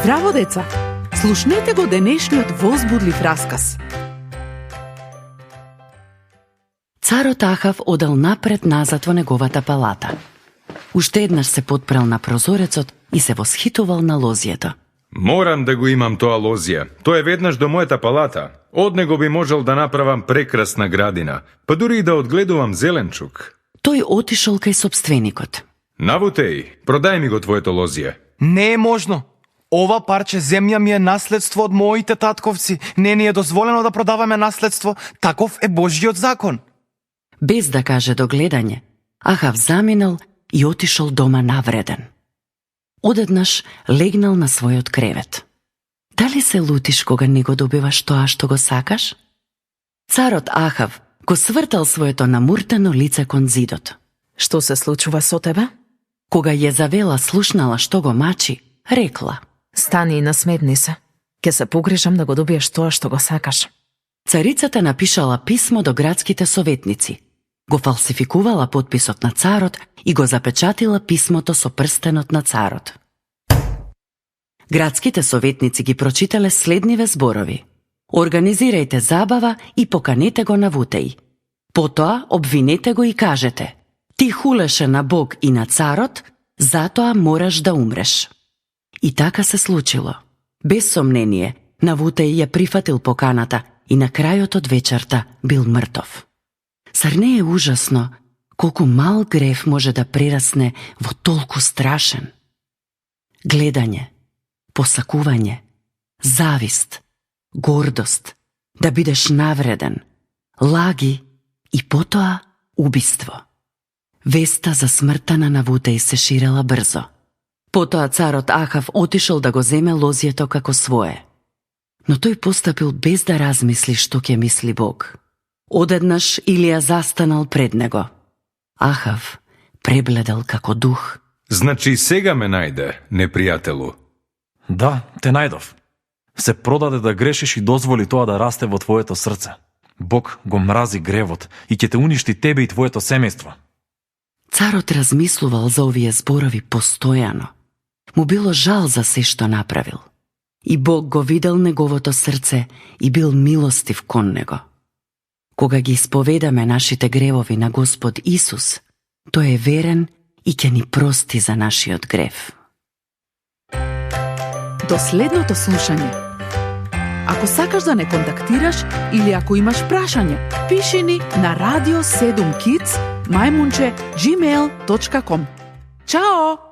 Здраво, деца! Слушнете го денешниот возбудлив расказ. Царот Ахав одел напред-назад во неговата палата. Уште еднаш се потпрел на прозорецот и се восхитувал на лозието. Морам да го имам тоа лозија. Тоа е веднаш до мојата палата. Од него би можел да направам прекрасна градина, па дури и да одгледувам зеленчук. Тој отишол кај собственикот. Навутеј, продај ми го твоето лозие. Не е можно. Ова парче земја ми е наследство од моите татковци. Не ни е дозволено да продаваме наследство. Таков е Божјиот закон. Без да каже до гледање, Ахав заминал и отишол дома навреден. Одеднаш легнал на својот кревет. Дали се лутиш кога не го добиваш тоа што го сакаш? Царот Ахав го свртал своето намуртено лице кон зидот. Што се случува со тебе? Кога Језавела слушнала што го мачи, рекла: Стани и насметни се. Ке се погрижам да го добиеш тоа што го сакаш. Царицата напишала писмо до градските советници, го фалсификувала потписот на царот и го запечатила писмото со прстенот на царот. Градските советници ги прочитале следниве зборови: Организирајте забава и поканете го Навутеј. Потоа обвинете го и кажете: Ти хулеше на Бог и на царот, затоа мораш да умреш. И така се случило. Без сомнение, Навутеј ја прифатил поканата и на крајот од вечерта бил мртов. Зар не е ужасно колку мал грев може да прерасне во толку страшен? Гледање, посакување, завист, гордост, да бидеш навреден, лаги и потоа убиство. Веста за смртта на Навутеј се ширела брзо. Потоа царот Ахав отишол да го земе лозието како свое. Но тој постапил без да размисли што ќе мисли Бог. Одеднаш Илија застанал пред него. Ахав пребледел како дух. Значи сега ме најде, непријателу. Да, те најдов. Се продаде да грешиш и дозволи тоа да расте во твоето срце. Бог го мрази гревот и ќе те уништи тебе и твоето семејство. Царот размислувал за овие зборови постојано. Му било жал за се што направил. И Бог го видел неговото срце и бил милостив кон него. Кога ги исповедаме нашите гревови на Господ Исус, тој е верен и ќе ни прости за нашиот грев. До следното слушање. Ако сакаш да не контактираш или ако имаш прашање, пиши ни на radio7kids@gmail.com. Чао!